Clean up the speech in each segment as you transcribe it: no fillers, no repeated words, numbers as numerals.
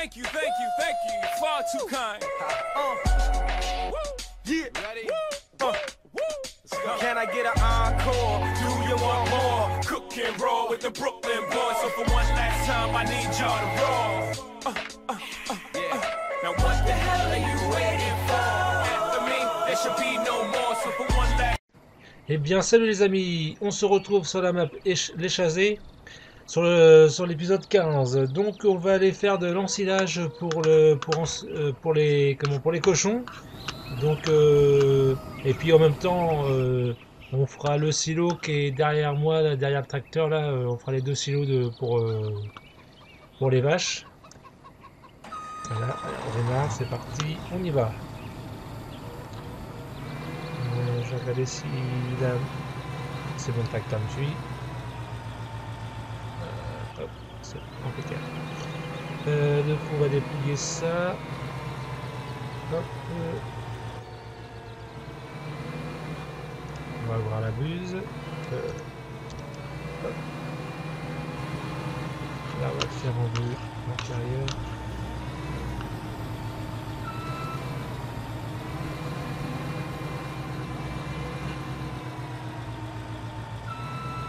Thank you, you're far too kind. Yeah. Ready? Can I get an encore? Do you want more? Cook and roll with the Brooklyn boys. So for one last time, I need y'all to roll. Now what the hell are you waiting for? After me, there should be no more. So for one last. Eh bien, salut les amis, on se retrouve sur la map Les Chazés, sur l'épisode 15. Donc, on va aller faire de l'ensilage pour les cochons. Donc, et puis en même temps, on fera le silo qui est derrière moi, là, derrière le tracteur. Là, on fera les deux silos pour les vaches. Voilà, on démarre, c'est parti, on y va. Je vais regarder si là, c'est bon, le tracteur me suit. Hop, c'est impeccable. Donc on va dépouiller ça. Hop. On va voir la buse. Hop. Là on va le faire en vue intérieure.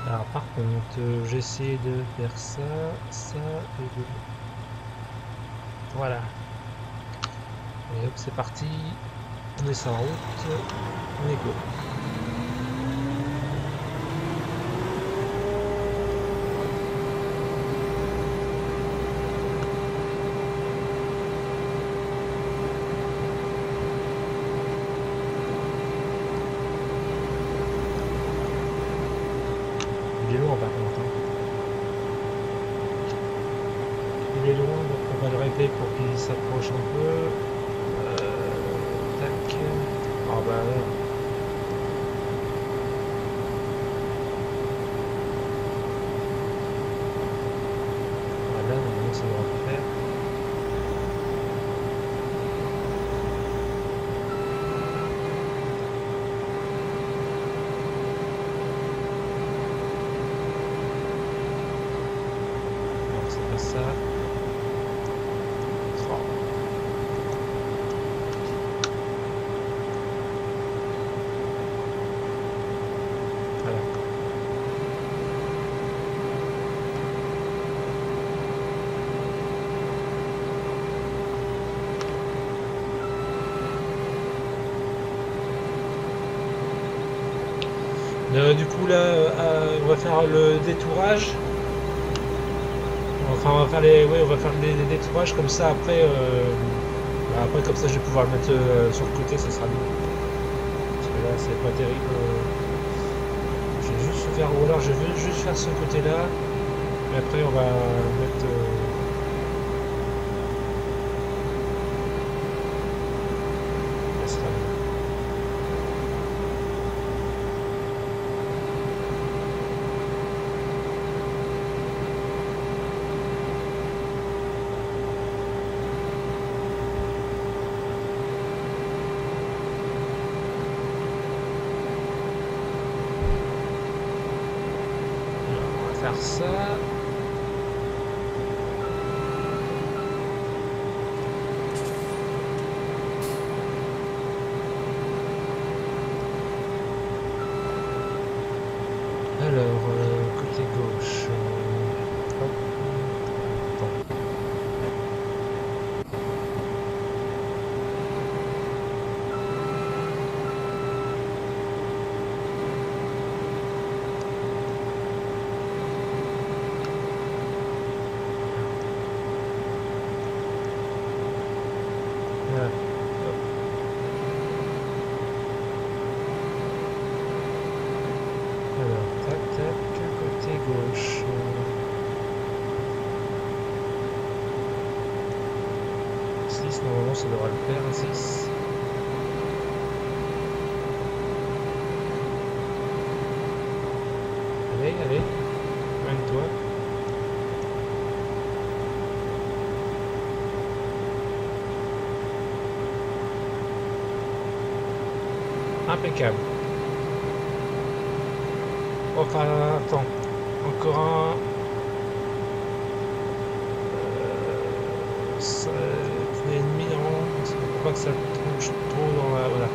Alors par contre, j'essaie de faire ça et de... Voilà. Et hop, c'est parti. On est en route. On est go. Il est loin par contre. Il est loin, donc on va le régler pour qu'il s'approche un peu. Tac. Ah bah là. Voilà, normalement ça devrait le faire. Non, c'est pas ça. Oh. Voilà. Du coup là, on va faire le détourage. Enfin, on va faire les détourages comme ça. Après, après comme ça, je vais pouvoir le mettre sur le côté, ça sera mieux. Parce que là, c'est pas terrible. Je vais juste faire, ou alors je vais juste faire ce côté-là. Et après, on va mettre. Ça sera mieux. Alors, on va faire ça. Alors, côté gauche. Hop. Attends. Voilà. Hop. Alors, tac, tac, côté gauche. 6, normalement ça devrait le faire, un 6. Allez, allez, mène-toi. Impeccable. Enfin, attends. Encore un. Ça. que ça tronche trop dans la... Voilà.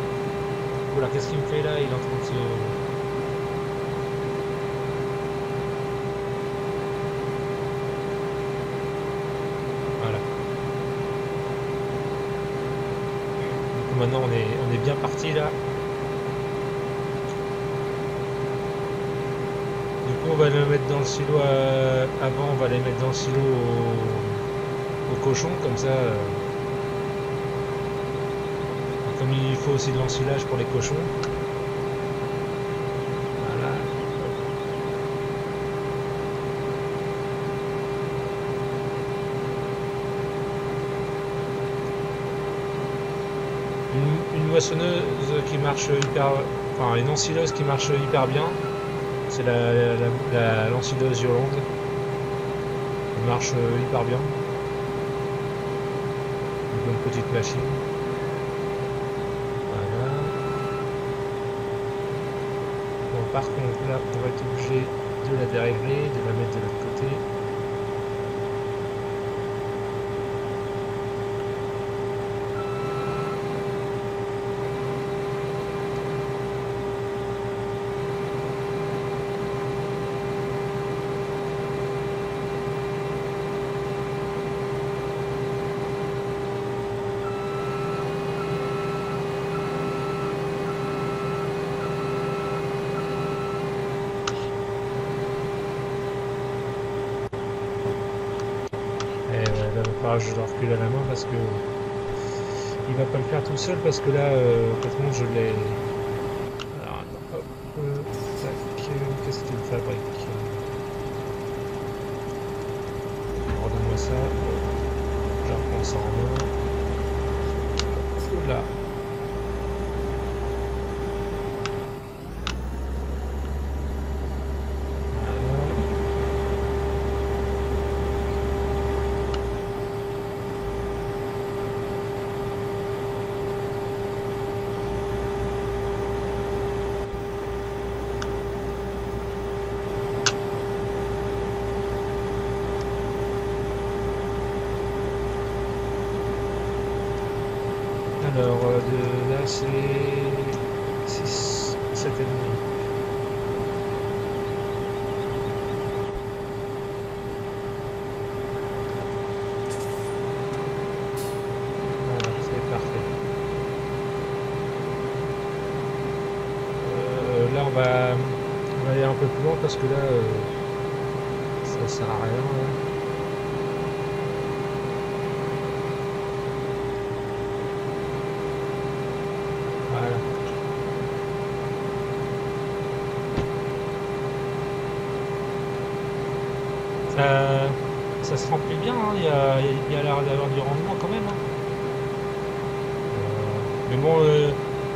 Voilà, qu'est-ce qu'il me fait là? Il est en train de se... Voilà. Du coup maintenant on est bien parti là. Du coup on va le mettre dans le silo avant, on va les mettre dans le silo au cochon, comme ça. Comme il faut aussi de l'ensilage pour les cochons. Voilà. Une moissonneuse qui marche hyper... Enfin, une ensileuse qui marche hyper bien. C'est l'ensileuse Yolande. Elle marche hyper bien. Une bonne petite machine. Par contre, là, on va être obligé de la dérégler, de la mettre de l'autre côté. Je dois reculer à la main parce que il va pas le faire tout seul, parce que là par contre je l'ai. Alors attends, hop, qu'est-ce qu'il fabrique? Redonne-moi ça, je reprends ça en main. Là. Alors, de là, c'est 6, 7 et demi. Voilà, c'est parfait. Là, on va aller un peu plus loin parce que là, ça sert à rien. Là. Ça se remplit bien, hein. Il y a l'air d'avoir du rendement quand même. Hein. Mais bon,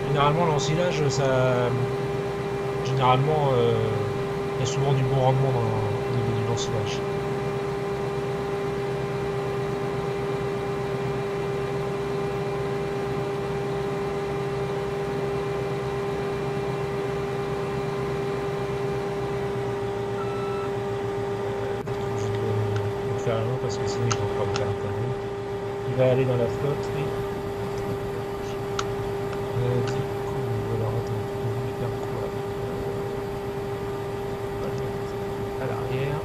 généralement l'ensilage, généralement, il y a souvent du bon rendement au niveau du l'ensilage. Parce que sinon il va pas me faire intervenir. Il va aller dans la flotte, oui. Du coup, alors attends, on va faire quoi? À l'arrière.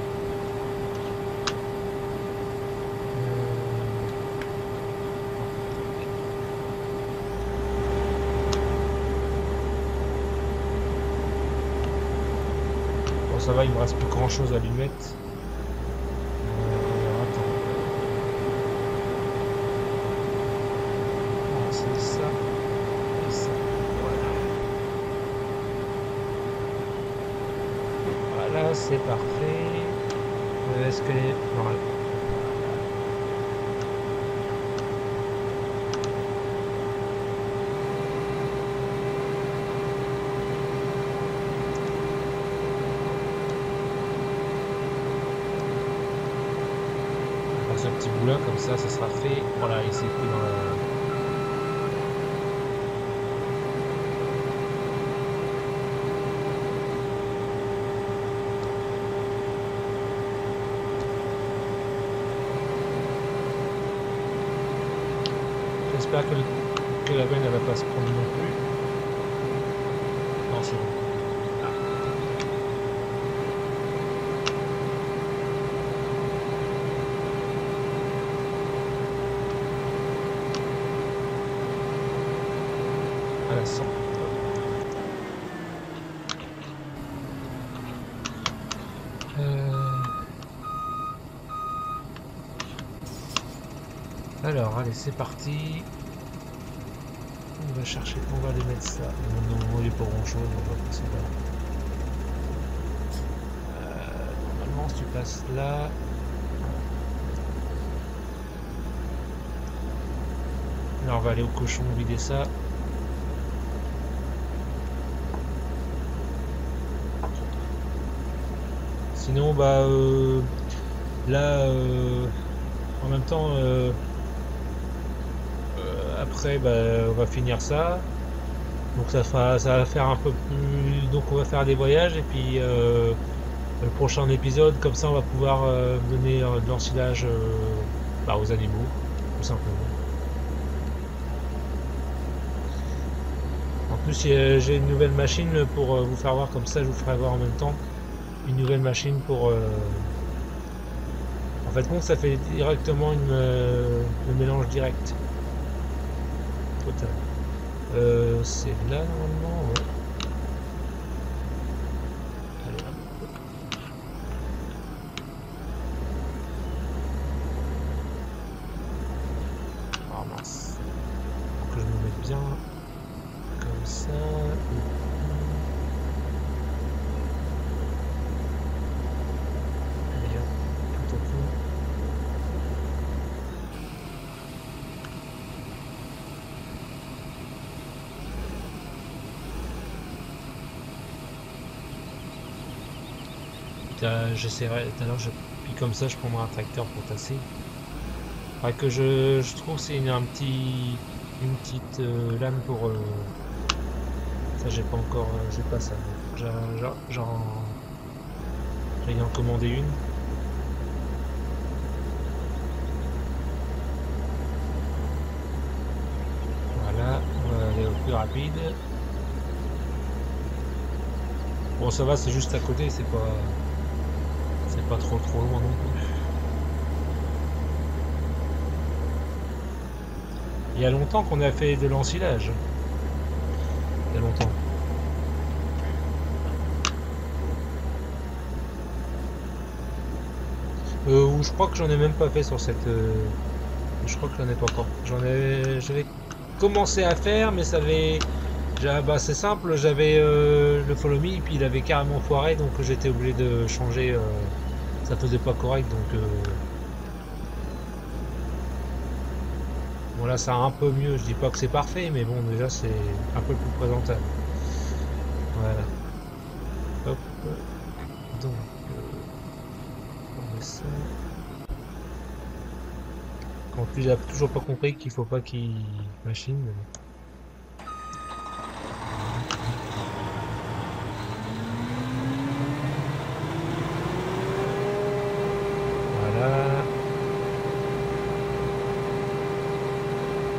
Bon, ça va, il me reste plus grand chose à lui mettre. C'est parfait. Est-ce que les... Voilà. Ce petit bout là comme ça sera fait. Voilà, il s'est pris dans la... J'espère que que la benne elle va pas se prendre non plus. Non, c'est bon. Ah. À la 100. Alors, allez, c'est parti. On va chercher, on va aller mettre ça. Non, il n'y a pas grand chose, on va passer là. Normalement, si tu passes là. Là, on va aller au cochon vider ça. Sinon, bah, là, en même temps, après, bah, on va finir ça. Donc ça va faire un peu plus. Donc on va faire des voyages et puis le prochain épisode, comme ça, on va pouvoir donner de l'ensilage bah, aux animaux, tout simplement. En plus, j'ai une nouvelle machine pour vous faire voir, comme ça, je vous ferai voir en même temps. Une nouvelle machine pour. En fait, bon, ça fait directement le mélange direct. Total. C'est là normalement, ouais. Allez, hop. Oh mince. Faut que je me mette bien comme ça. Allez, hop, tout au fond. J'essaierai tout à l'heure, puis comme ça je prendrai un tracteur pour tasser. Enfin, que je trouve c'est une petite lame pour ça j'ai pas encore j'ai pas ça. J'en en commandé une. Voilà, on va aller au plus rapide. Bon ça va, c'est juste à côté, c'est pas trop loin non plus. Il y a longtemps qu'on a fait de l'ensilage. Il y a longtemps. Ou je crois que j'en ai même pas fait sur cette. Je crois que j'en ai pas encore. J'avais commencé à faire, mais ça avait. Bah, c'est simple, j'avais le follow me, puis il avait carrément foiré, donc j'étais obligé de changer. Ça faisait pas correct, donc. Bon là ça a un peu mieux, je dis pas que c'est parfait, mais bon déjà c'est un peu plus présentable. Voilà. Hop. Donc on met ça. En plus j'ai toujours pas compris qu'il faut pas qu'il machine. Voilà.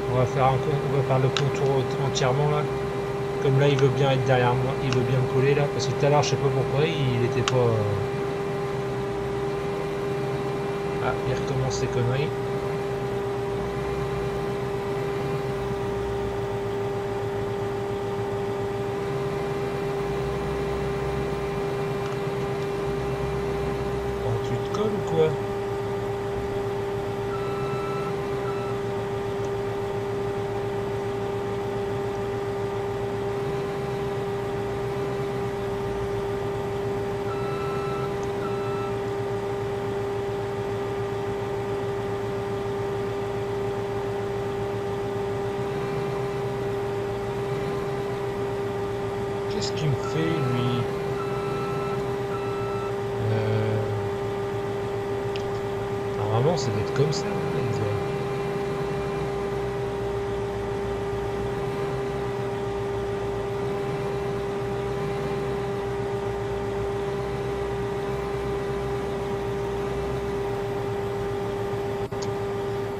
On va faire le contour entièrement là. Comme là il veut bien être derrière moi, il veut bien me coller là, parce que tout à l'heure je sais pas pourquoi il était pas. Ah, il recommence ses conneries. Bon, tu te colles ou quoi? Qu'est-ce qu'il me fait lui? Normalement ça doit être comme ça, hein, il doit.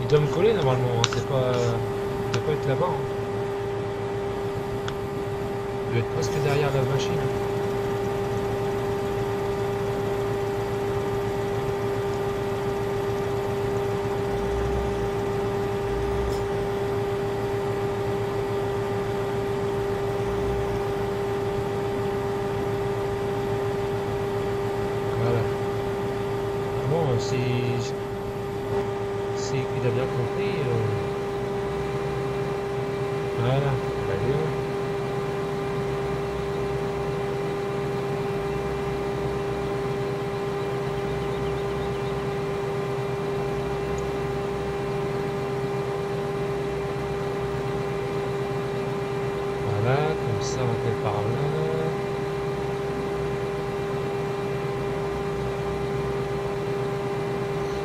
Il doit me coller normalement, hein, c'est pas. Il doit pas être là-bas. Hein. peut être presque derrière la machine. Voilà. Bon, si il a bien compris. Voilà. Bah, dis donc. Voilà, comme ça on fait par là.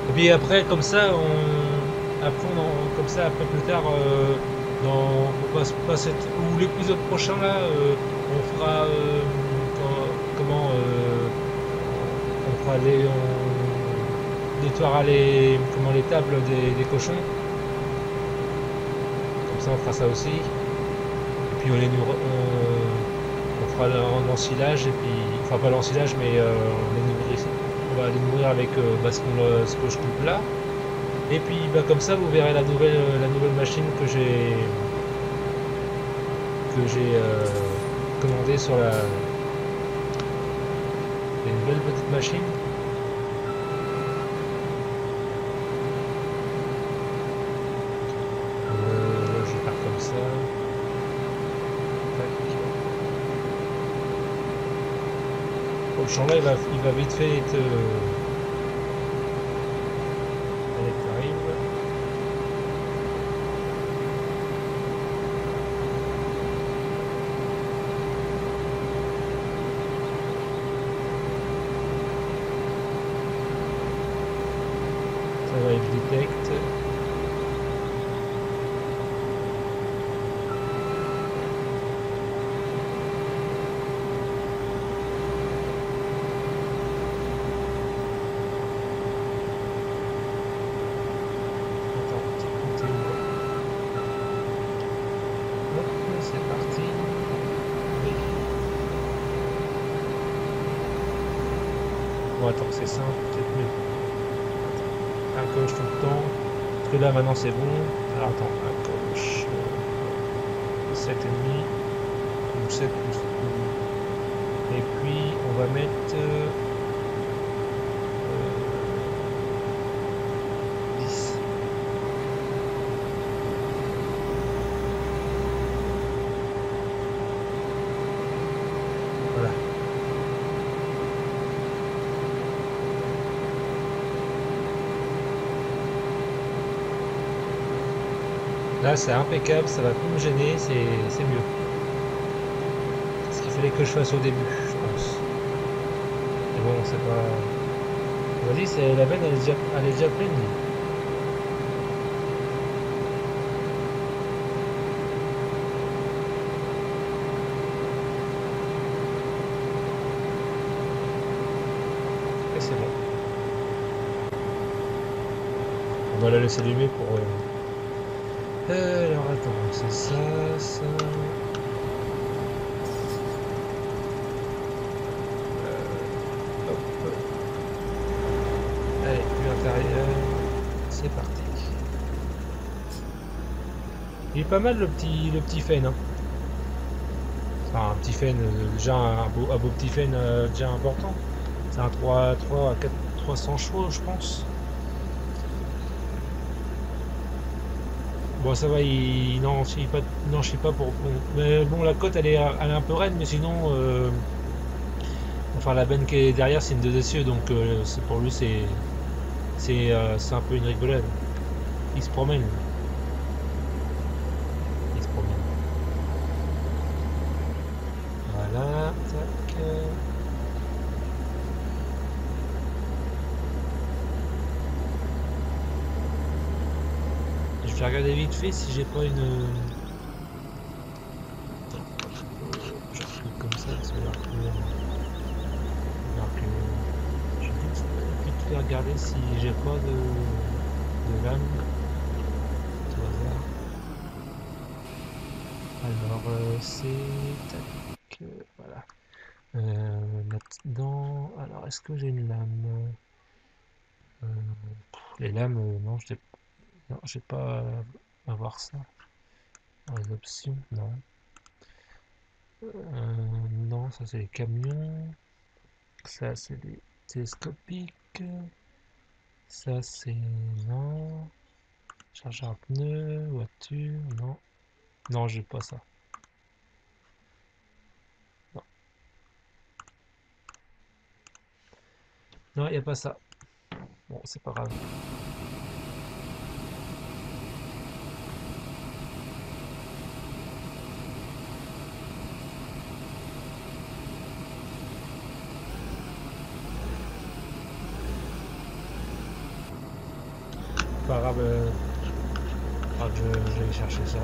Et puis après, comme ça, comme ça, après plus tard, on va se passer, ou l'épisode prochain là, on fera, comment, on fera on nettoiera les tables des cochons. Comme ça, on fera ça aussi. Et puis on fera l'ensilage, et puis, enfin pas l'ensilage, mais on va les nourrir avec ce que je coupe là. Et puis bah, comme ça vous verrez la nouvelle machine que j'ai commandée sur une nouvelle petite machine. Là, je vais faire comme ça. Tac. Bon, le champ là il va vite fait être ça va être detect. Bon, attends, c'est simple, peut-être mieux. Un coche tout le temps. Parce que là, maintenant, c'est bon. Alors, attends, un coche. 7,5. Ou 7 plus. Et puis, on va mettre 10. Voilà. Là, c'est impeccable, ça va plus me gêner, c'est mieux. C'est ce qu'il fallait que je fasse au début, je pense. Mais bon, c'est pas... Vas-y, la veine, elle est déjà pleine. Et c'est bon. On va la laisser allumer pour... alors attends, c'est ça. Hop. Allez, plus intérieur. C'est parti. Il est pas mal le petit Fen, hein. Enfin, un petit Fen, déjà un beau petit Fen déjà important. C'est un 300 chevaux, je pense. Bon, ça va, il n'en chie pas pour... Bon. Mais bon, la côte, elle est un peu raide, mais sinon... Enfin, la benne qui est derrière, c'est une 2 essieux, donc pour lui, c'est un peu une rigolade. Il se promène. Voilà, tac. Je vais regarder vite fait si j'ai pas une... Je recule comme ça, parce que je vais vite fait regarder si j'ai pas de lame. Tout hasard. Alors, c'est... Tac. voilà. Là-dedans, alors est-ce que j'ai une lame? Les lames, non, j'ai pas à voir ça. Dans les options, non. Non, ça c'est les camions. Ça c'est des télescopiques. Ça c'est non. Chargeur à pneus, voiture, non. Non, j'ai pas ça. Non, non, y a pas ça. Bon, c'est pas grave. Pas grave, je vais aller chercher ça.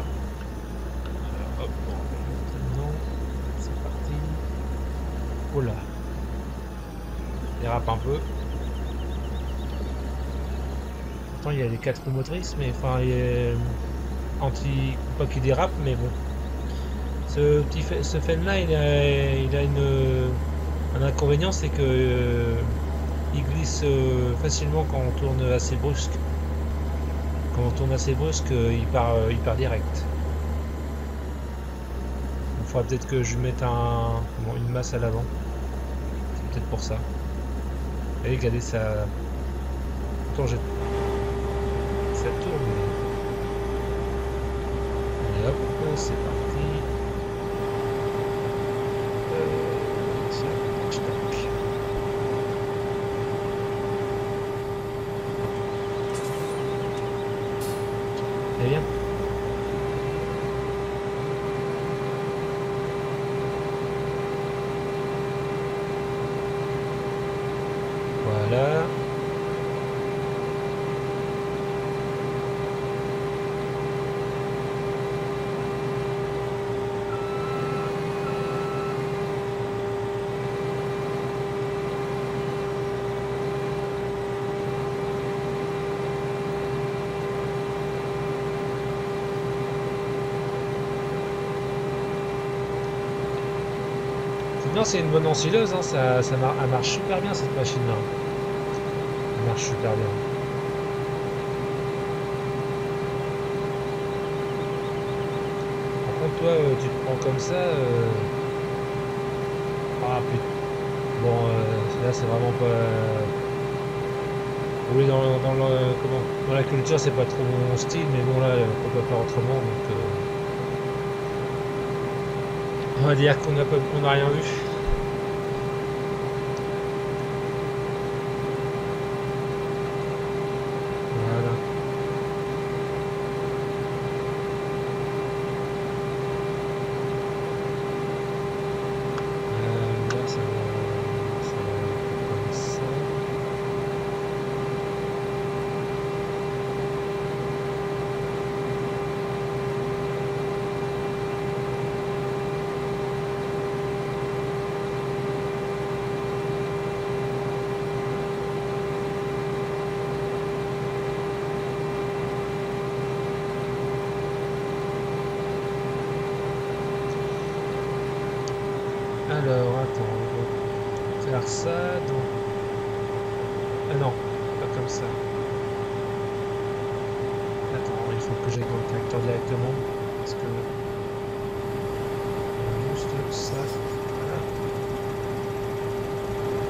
Hop, on va le mettre dedans. C'est parti. Oh là. Il dérape un peu. Pourtant il y a les 4 roues motrices, mais enfin il est pas qu'il dérape, mais bon. Ce Fenn là il a un inconvénient, c'est que il glisse facilement quand on tourne assez brusque. Quand on tourne assez brusque, il part direct. Il faudra peut-être que je mette une masse à l'avant. C'est peut-être pour ça. Et regardez ça. Pourtant ça tourne. Et hop, c'est parti. Tac. Et bien. Voilà. Non, c'est une bonne ensileuse, hein, elle marche super bien cette machine-là. Elle marche super bien. Par contre, toi, tu te prends comme ça. Ah putain. Bon, là, c'est vraiment pas. Oui, dans la culture, c'est pas trop mon style, mais bon, là, on peut pas faire autrement, donc. On va dire qu'on n'a rien vu. Voilà. Là, ça va comme ça. Alors, attends, on va faire ça, donc... Ah non, pas comme ça. Attends, il faut que j'aille dans le tracteur directement, parce que... Juste ça, voilà.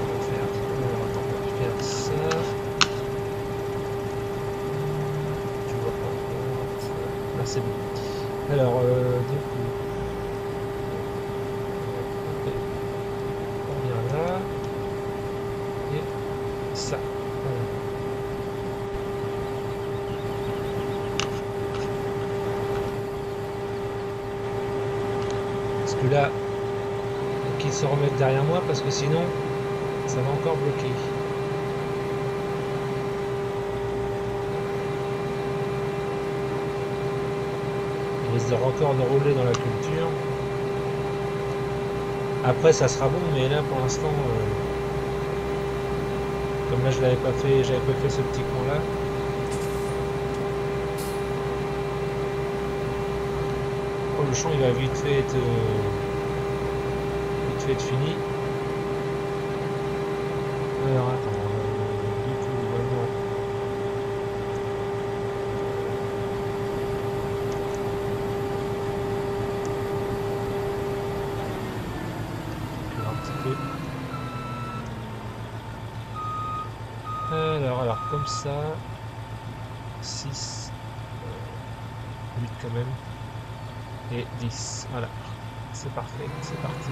On va faire... Alors, attends, on va faire ça. Tu vois pas... Là, c'est bon. Alors, du coup... Ça. Voilà. Parce que là, qu'ils se remettent derrière moi, parce que sinon, ça va encore bloquer. Il risque encore de rouler dans la culture. Après, ça sera bon, mais là, pour l'instant... Comme là, j'avais pas fait ce petit coin là. Oh, le champ il va vite fait être fait être fini. Alors attends, du coup, non. Un petit peu. Alors comme ça, 6, 8 quand même, et 10, voilà, c'est parfait, c'est parti,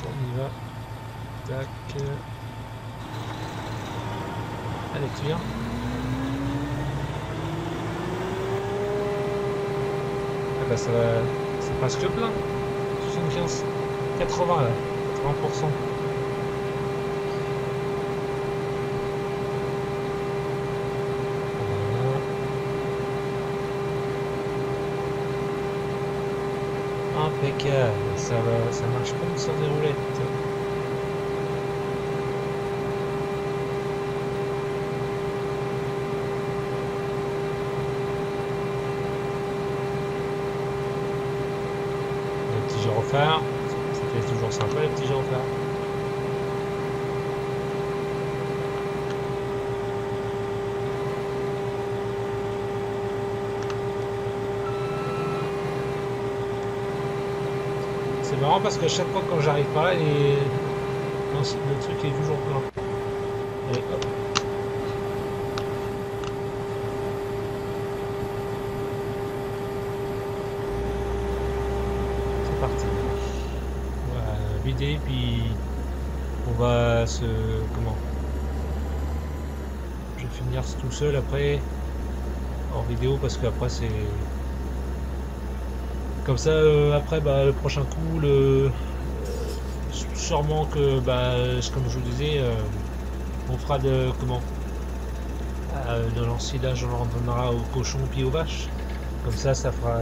on y va, tac, allez tire, ah bah ça va, c'est presque plein, 75, 80 là, 80%. Impeccable, ça marche comme sur des roulettes. Le petit gyrophare, ça fait toujours sympa les petits gyrophares. C'est marrant parce que chaque fois quand j'arrive par là, le truc est toujours plein. Allez, hop. C'est parti. On va vider, puis on va se... Comment? Je vais finir tout seul après, en vidéo, parce qu'après c'est... Comme ça, après, bah, le prochain coup, sûrement que, bah, comme je vous disais, on fera de l'ensilage, on en donnera aux cochons puis aux vaches. Comme ça fera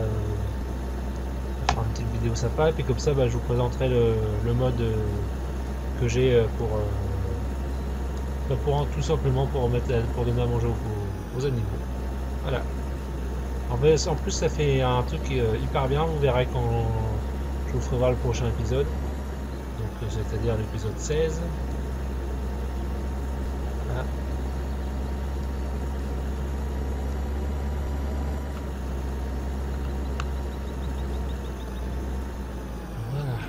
une petite vidéo sympa. Et puis comme ça, bah, je vous présenterai le mode que j'ai pour tout simplement pour donner à manger aux animaux. Voilà. En plus, ça fait un truc hyper bien, vous verrez quand je vous ferai voir le prochain épisode. Donc, c'est-à-dire l'épisode 16. Voilà. Voilà.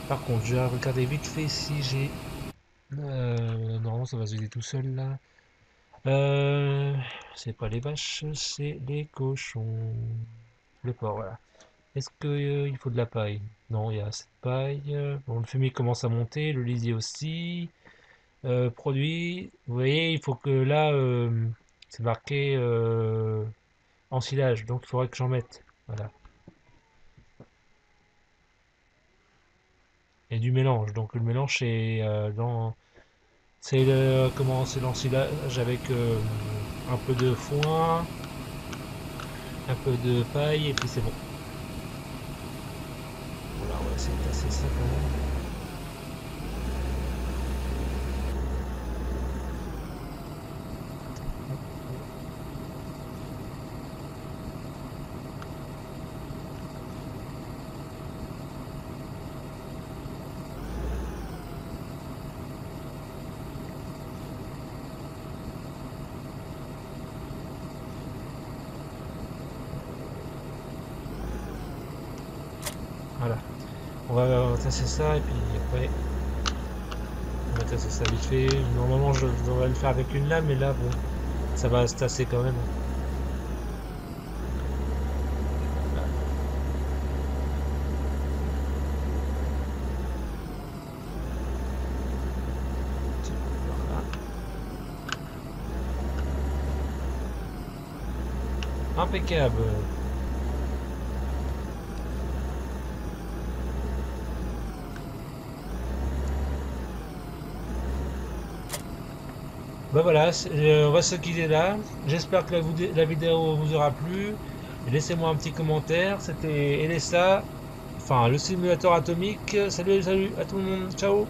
Par contre, je vais regarder vite fait si j'ai... normalement, ça va se vider tout seul, là. C'est pas les vaches, c'est les cochons. Le porc, voilà. Est-ce qu'il faut de la paille? Non, il y a assez de paille. Bon, le fumier commence à monter, le lisier aussi. Produit, vous voyez, il faut que là, c'est marqué ensilage, donc il faudrait que j'en mette. Voilà. Et du mélange, donc le mélange c'est c'est l'ensilage avec un peu de foin, un peu de paille et puis c'est bon. Voilà, on va essayer de tasser ça quand même. Voilà. On va tasser ça et puis après on va tasser ça vite fait. Normalement je devrais le faire avec une lame mais là bon ça va se tasser quand même. Voilà. Impeccable. Bah voilà, on va se quitter là. J'espère que la vidéo vous aura plu. Laissez-moi un petit commentaire. C'était LSA, enfin le simulateur atomique. Salut à tout le monde, ciao.